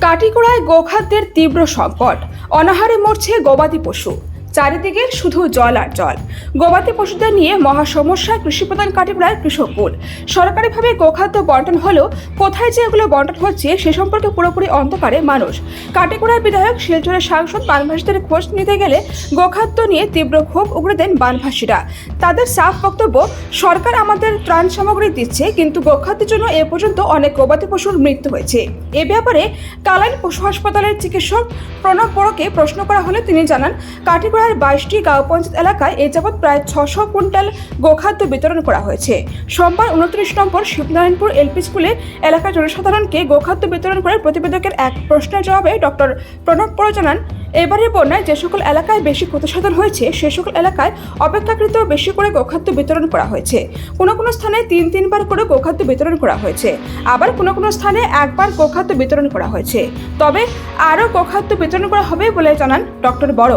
কাটিগড়ায় গোখাদ্যের তীব্র সংকট, অনাহারে মরছে গবাদি পশু। চারিদিকে শুধু জল আর জল। গবাদি পশুদের নিয়ে মহা সমস্যায় কৃষিপ্রধান কাটিগড়ায় কৃষককুল। সরকারিভাবে গোখাদ্য বন্টন হলেও কোথায় যে এগুলো বন্টন হচ্ছে সে সম্পর্কে পুরোপুরি অন্ধকারে মানুষ। কাটিগড়ার বিধায়ক, শিলচরের সাংসদ বানভাসীদের খোঁজ নিতে গেলে গোখাদ্য নিয়ে তীব্র ক্ষোভ উগড়ে দেন বানভাসীরা। তাদের সাফ বক্তব্য, সরকার আমাদের ত্রাণ সামগ্রী দিচ্ছে, কিন্তু গোখাদ্যের জন্য এ পর্যন্ত অনেক গবাদি পশুর মৃত্যু হয়েছে। এ ব্যাপারে কালাইন পশু হাসপাতালের চিকিৎসক প্রণব বড়কে প্রশ্ন করা হলে তিনি জানান, কাটিগড়ার 22টি গাঁও পঞ্চায়েত এলাকায় এ যাবৎ প্রায় 600 কুইন্টাল গোখাদ্য বিতরণ করা হয়েছে। সোমবার 29 নম্বর শিবনারায়ণপুর এলপি স্কুলে এলাকার জনসাধারণকে গোখাদ্য বিতরণ করে প্রতিবেদকের এক প্রশ্নের জবাবে ডক্টর প্রণব বড় জানান, এবারের বন্যায় যে সকল এলাকায় বেশি ক্ষতিসাধন হয়েছে সে সকল এলাকায় অপেক্ষাকৃত বেশি করে গোখাদ্য বিতরণ করা হয়েছে। কোনো কোনো স্থানে তিনবার করে গোখাদ্য বিতরণ করা হয়েছে, আবার কোনো কোনো স্থানে একবার গোখাদ্য বিতরণ করা হয়েছে। তবে আরও গোখাদ্য বিতরণ করা হবে বলে জানান ডক্টর বড়।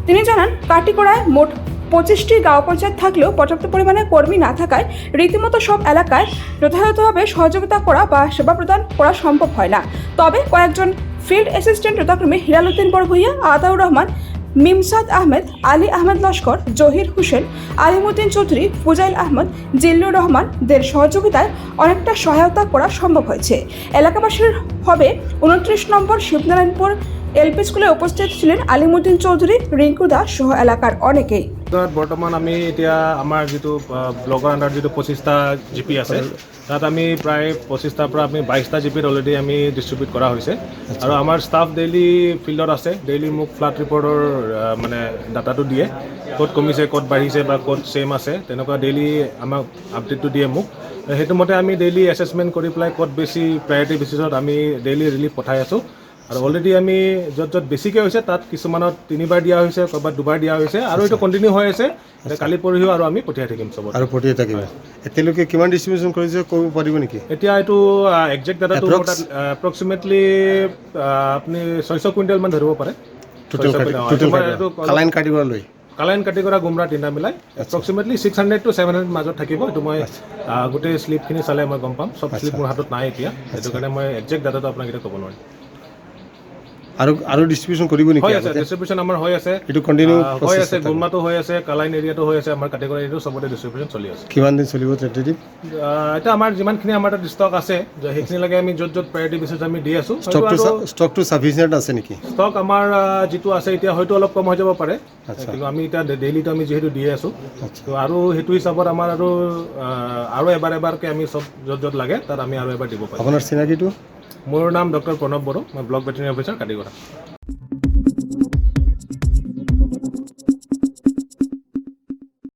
তিনি জানান, কাটিগড়ায় মোট 25টি গাঁও পঞ্চায়েত থাকলেও পর্যাপ্ত পরিমাণে কর্মী না থাকায় রীতিমতো সব এলাকায় যথাযথভাবে সহযোগিতা করা বা সেবা প্রদান করা সম্ভব হয় না। তবে কয়েকজন ফিল্ড অ্যাসিস্ট্যান্ট যথাক্রমে হিলালুদ্দিন বড়ভূঁইয়া, আতাউর রহমান, মিমসাদ আহমেদ, আলী আহমেদ লস্কর, জহির হোসেন, আলিমুদ্দিন চৌধুরী, ফুজাইল আহমদ, জিল্লুর রহমানদের সহযোগিতায় অনেকটা সহায়তা করা সম্ভব হয়েছে। এলাকাবাসীর হবে 29 নম্বর শিবনারায়ণপুর এলপি স্কুলে উপস্থিত ছিলেন আলিমুদ্দিন চৌধুরী, রিঙ্কু দাস সহ এলাকার অনেকেই। বৰ্তমান আমি এতিয়া আমাৰ যিটো ব্লকৰ আণ্ডাৰত যিটো 25টা জিপি আছে, তাত আমি প্ৰায় 25টাৰ পৰা আমি 22টা জিপিত অলৰেডি আমি ডিষ্ট্ৰিবিউট কৰা হৈছে। আৰু আমাৰ ষ্টাফ ডেইলি ফিল্ডত আছে, ডেইলি মোক ফ্লাড ৰিপৰ্টৰ মানে ডাটাটো দিয়ে, ক'ত কমিছে, ক'ত বাঢ়িছে বা ক'ত ছেম আছে, তেনেকুৱা ডেইলি আমাক আপডেটটো দিয়ে মোক। সেইটো মতে আমি ডেইলি এছেছমেণ্ট কৰি পেলাই ক'ত বেছি প্ৰায়ৰিটি বেচিছত আমি ডেইলি ৰিলিফ পঠাই আছোঁ। আৰু অলৰেডি আমি য'ত য'ত বেছিকৈ হৈছে তাত কিছুমানত 3বাৰ দিয়া হৈছে, ক'ৰবাত 2বাৰ দিয়া হৈছে, আৰু এইটো কণ্টিনিউ হৈ আছে। কালি পৰহিও আৰু আমি পঠিয়াই থাকিম চবত। আৰু পঠিয়াই থাকিম। এতিয়ালৈকে কিমান ডিষ্ট্ৰিবিউশ্যন কৰিছে ক'ব পাৰিব নেকি? এতিয়া এইটো একজেক্ট ডাটাটো এপ্ৰক্সিমেটলি আপুনি 600 কুইণ্টেলমান ধৰিব পাৰে। কালাইন কাটিগড়ালৈ কালাইন কাটিগড়া গুমৰা তিনিটা মিলাই এপ্ৰক্সিমেটলি 600 to 700 মাজত থাকিব। এইটো মই গোটেই শ্লিপখিনি চালে মই গম পাম। চব শ্লিপ মোৰ হাতত নাই এতিয়া, সেইটো কাৰণে মই একজেক্ট ডাটাটো আপোনাক এতিয়া ক'ব নোৱাৰিম। আৰু ডিষ্ট্ৰিবিউশ্যন কৰিব নেকি? হৈ আছে, ডিষ্ট্ৰিবিউশ্যন আমাৰ হৈ আছে, এইটো কণ্টিনিউ হৈ আছে। গুমৰাটো হৈ আছে, কালাইন এৰিয়াটো হৈ আছে, আমাৰ কাটিগড়া এৰিয়াটো চবতে ডিষ্ট্ৰিবিউশ্যন চলি আছে। কিমান দিন চলিব টেণ্টেটিভ? এতিয়া আমাৰ যিমানখিনি আমাৰ তাত ষ্টক আছে, সেইখিনিলৈকে আমি য'ত য'ত প্ৰায়ৰিটি বেচিছ আমি দি আছোঁ। ষ্টকটো ছাফিচিয়েণ্ট আছে নেকি? ষ্টক আমাৰ যিটো আছে এতিয়া হয়তো অলপ কম হৈ যাব পাৰে, কিন্তু আমি এতিয়া ডেইলিটো আমি যিহেতু দিয়ে আছোঁ, তো আৰু সেইটো হিচাপত আমাৰ আৰু এবাৰকৈ আমি চব য'ত য'ত লাগে তাত আমি আৰু এবাৰ দিব পাৰিম। আপোনাৰ চিনাকিটো? মোৰ নাম ডক্টৰ প্ৰণৱ বড়ো, মই ব্লক ভেটেৰিনেৰী অফিচাৰ কাটিগড়া।